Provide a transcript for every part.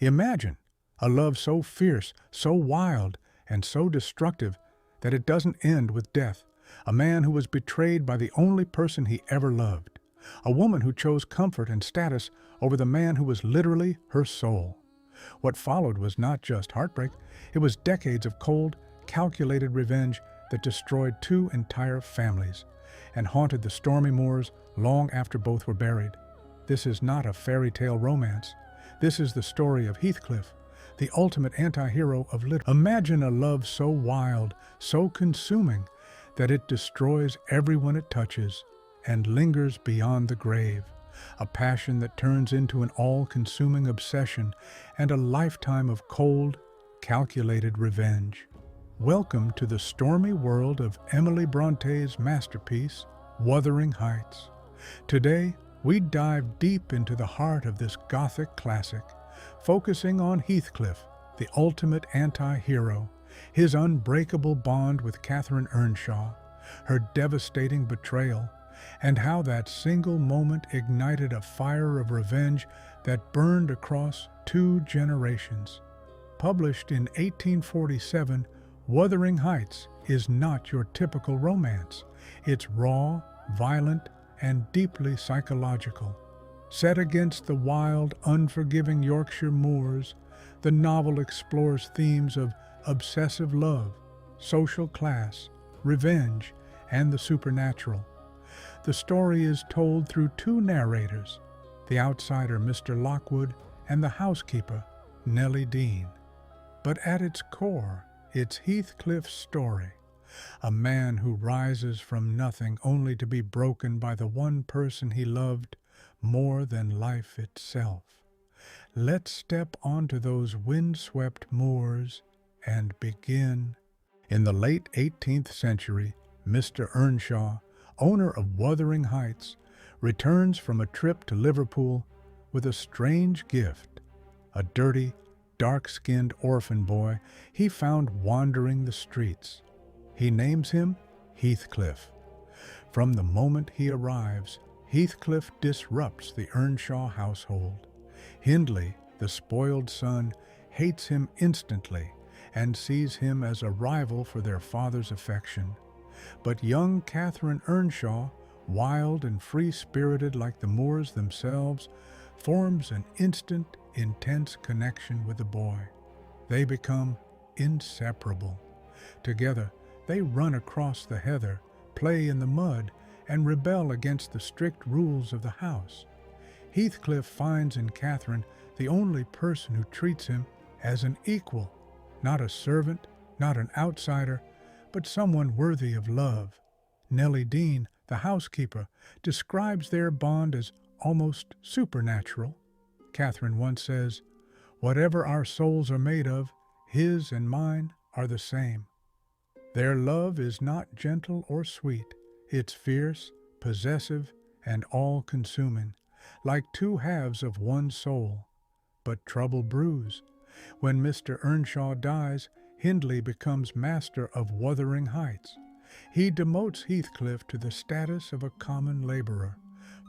Imagine a love so fierce, so wild, and so destructive that it doesn't end with death. A man who was betrayed by the only person he ever loved. A woman who chose comfort and status over the man who was literally her soul. What followed was not just heartbreak, it was decades of cold, calculated revenge that destroyed two entire families and haunted the stormy moors long after both were buried. This is not a fairy tale romance. This is the story of Heathcliff, the ultimate anti-hero of literature. Imagine a love so wild, so consuming, that it destroys everyone it touches and lingers beyond the grave. A passion that turns into an all-consuming obsession and a lifetime of cold, calculated revenge. Welcome to the stormy world of Emily Bronte's masterpiece, Wuthering Heights. Today, we dive deep into the heart of this Gothic classic, focusing on Heathcliff, the ultimate anti-hero, his unbreakable bond with Catherine Earnshaw, her devastating betrayal, and how that single moment ignited a fire of revenge that burned across two generations. Published in 1847, Wuthering Heights is not your typical romance. It's raw, violent, and deeply psychological. Set against the wild, unforgiving Yorkshire moors, the novel explores themes of obsessive love, social class, revenge, and the supernatural. The story is told through two narrators, the outsider Mr. Lockwood and the housekeeper, Nellie Dean. But at its core, it's Heathcliff's story, a man who rises from nothing only to be broken by the one person he loved more than life itself. Let's step onto those windswept moors and begin. In the late 18th century, Mr. Earnshaw, owner of Wuthering Heights, returns from a trip to Liverpool with a strange gift, a dirty, dark-skinned orphan boy he found wandering the streets. He names him Heathcliff. From the moment he arrives, Heathcliff disrupts the Earnshaw household. Hindley, the spoiled son, hates him instantly and sees him as a rival for their father's affection. But young Catherine Earnshaw, wild and free-spirited like the moors themselves, forms an instant, intense connection with the boy. They become inseparable. Together, they run across the heather, play in the mud, and rebel against the strict rules of the house. Heathcliff finds in Catherine the only person who treats him as an equal, not a servant, not an outsider, but someone worthy of love. Nellie Dean, the housekeeper, describes their bond as almost supernatural. Catherine once says, "Whatever our souls are made of, his and mine are the same." Their love is not gentle or sweet. It's fierce, possessive, and all-consuming, like two halves of one soul. But trouble brews. When Mr. Earnshaw dies, Hindley becomes master of Wuthering Heights. He demotes Heathcliff to the status of a common laborer,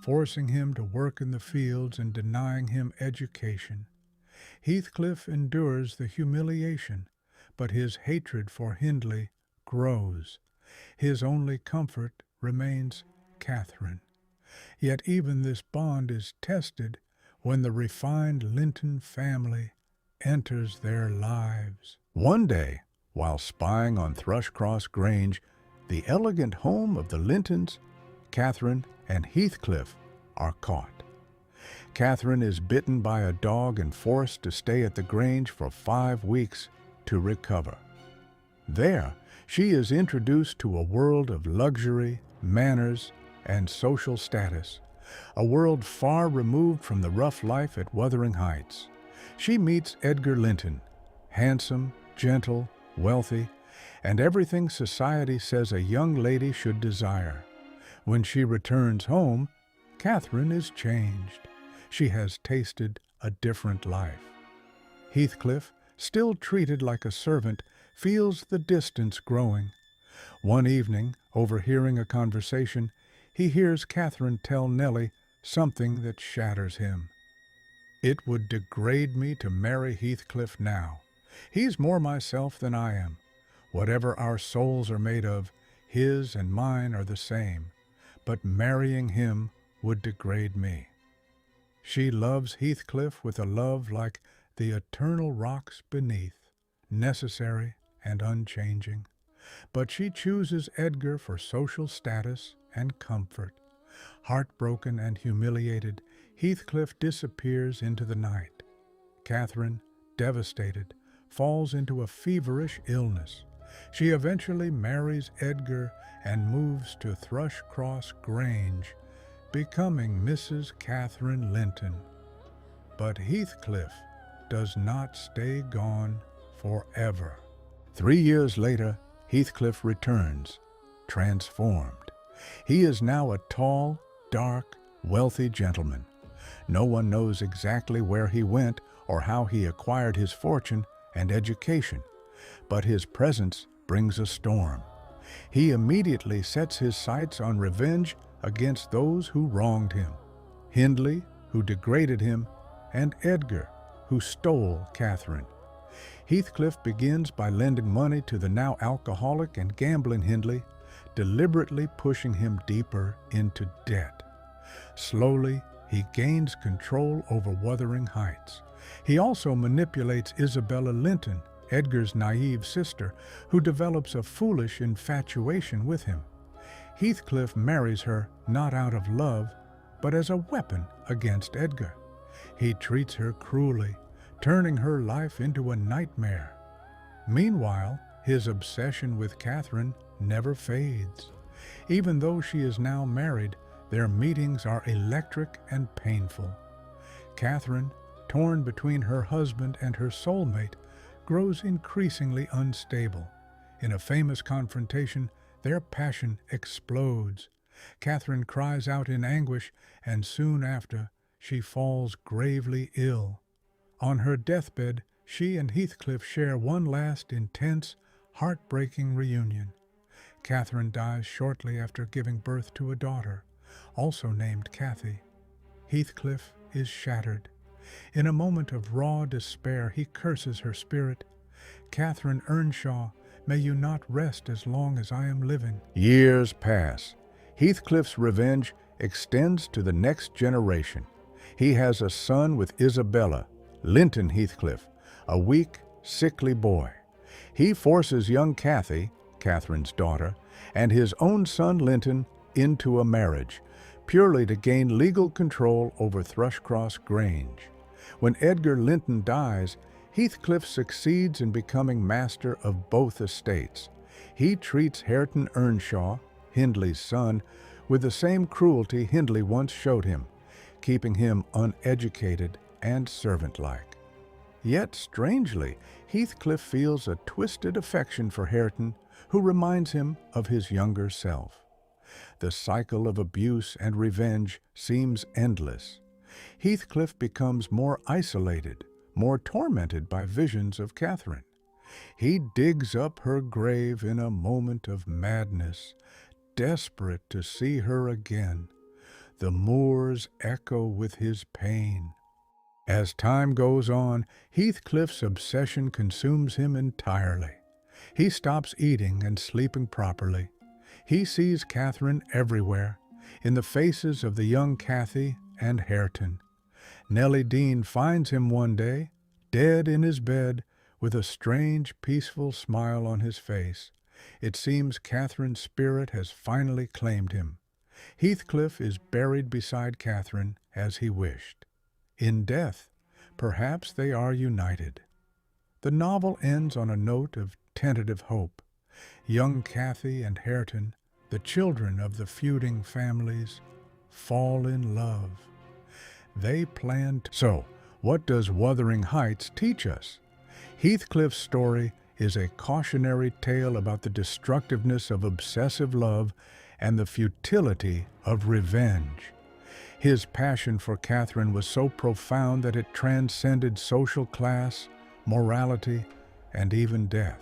forcing him to work in the fields and denying him education. Heathcliff endures the humiliation, but his hatred for Hindley grows. His only comfort remains Catherine. Yet even this bond is tested when the refined Linton family enters their lives. One day, while spying on Thrushcross Grange, the elegant home of the Lintons, Catherine and Heathcliff are caught. Catherine is bitten by a dog and forced to stay at the Grange for 5 weeks to recover. There, she is introduced to a world of luxury, manners, and social status, a world far removed from the rough life at Wuthering Heights. She meets Edgar Linton, handsome, gentle, wealthy, and everything society says a young lady should desire. When she returns home, Catherine is changed. She has tasted a different life. Heathcliff, still treated like a servant, feels the distance growing. One evening, overhearing a conversation, he hears Catherine tell Nellie something that shatters him. It would degrade me to marry Heathcliff now. He's more myself than I am. Whatever our souls are made of, his and mine are the same. But marrying him would degrade me. She loves Heathcliff with a love like the eternal rocks beneath, necessary and unchanging. But she chooses Edgar for social status and comfort. Heartbroken and humiliated, Heathcliff disappears into the night. Catherine, devastated, falls into a feverish illness. She eventually marries Edgar and moves to Thrushcross Grange, becoming Mrs. Catherine Linton. But Heathcliff does not stay gone forever. 3 years later, Heathcliff returns, transformed. He is now a tall, dark, wealthy gentleman. No one knows exactly where he went or how he acquired his fortune and education, but his presence brings a storm. He immediately sets his sights on revenge against those who wronged him: Hindley, who degraded him, and Edgar, who stole Catherine. Heathcliff begins by lending money to the now alcoholic and gambling Hindley, deliberately pushing him deeper into debt. Slowly, he gains control over Wuthering Heights. He also manipulates Isabella Linton, Edgar's naive sister, who develops a foolish infatuation with him. Heathcliff marries her not out of love, but as a weapon against Edgar. He treats her cruelly, turning her life into a nightmare. Meanwhile, his obsession with Catherine never fades. Even though she is now married, their meetings are electric and painful. Catherine, torn between her husband and her soulmate, grows increasingly unstable. In a famous confrontation, their passion explodes. Catherine cries out in anguish, and soon after, she falls gravely ill. On her deathbed, she and Heathcliff share one last intense, heartbreaking reunion. Catherine dies shortly after giving birth to a daughter, also named Cathy. Heathcliff is shattered. In a moment of raw despair, he curses her spirit. "Catherine Earnshaw, may you not rest as long as I am living." Years pass. Heathcliff's revenge extends to the next generation. He has a son with Isabella, Linton Heathcliff, a weak, sickly boy. He forces young Cathy, Catherine's daughter, and his own son Linton into a marriage, purely to gain legal control over Thrushcross Grange. When Edgar Linton dies, Heathcliff succeeds in becoming master of both estates. He treats Catherine Earnshaw, Hindley's son, with the same cruelty Hindley once showed him, keeping him uneducated and servant-like. Yet, strangely, Heathcliff feels a twisted affection for Hareton, who reminds him of his younger self. The cycle of abuse and revenge seems endless. Heathcliff becomes more isolated, more tormented by visions of Catherine. He digs up her grave in a moment of madness, desperate to see her again. The moors echo with his pain. As time goes on, Heathcliff's obsession consumes him entirely. He stops eating and sleeping properly. He sees Catherine everywhere, in the faces of the young Cathy and Hareton. Nellie Dean finds him one day, dead in his bed, with a strange, peaceful smile on his face. It seems Catherine's spirit has finally claimed him. Heathcliff is buried beside Catherine as he wished. In death, perhaps they are united. The novel ends on a note of tentative hope. Young Cathy and Hareton, the children of the feuding families, fall in love. They plan to... So, what does Wuthering Heights teach us? Heathcliff's story is a cautionary tale about the destructiveness of obsessive love and the futility of revenge. His passion for Catherine was so profound that it transcended social class, morality, and even death.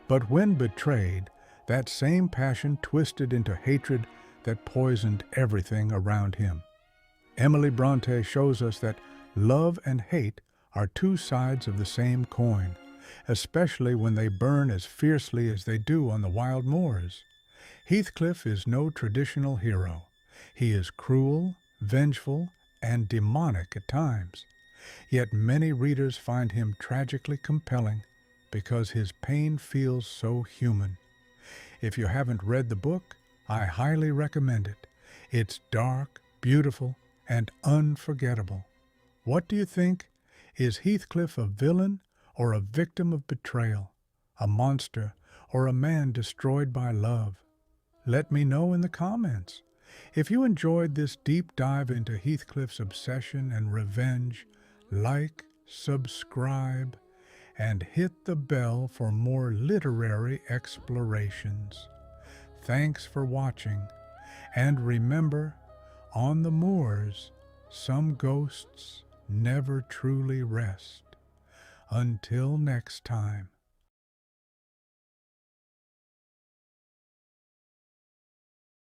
But when betrayed, that same passion twisted into hatred that poisoned everything around him. Emily Brontë shows us that Love and hate are two sides of the same coin, especially when they burn as fiercely as they do on the wild moors. Heathcliff is no traditional hero. He is cruel, vengeful, and demonic at times. Yet many readers find him tragically compelling because his pain feels so human. If you haven't read the book, I highly recommend it. It's dark, beautiful, and unforgettable. What do you think? Is Heathcliff a villain or a victim of betrayal, a monster or a man destroyed by love? Let me know in the comments. If you enjoyed this deep dive into Heathcliff's obsession and revenge, like, subscribe, and hit the bell for more literary explorations. Thanks for watching, and remember, on the moors, some ghosts never truly rest. Until next time.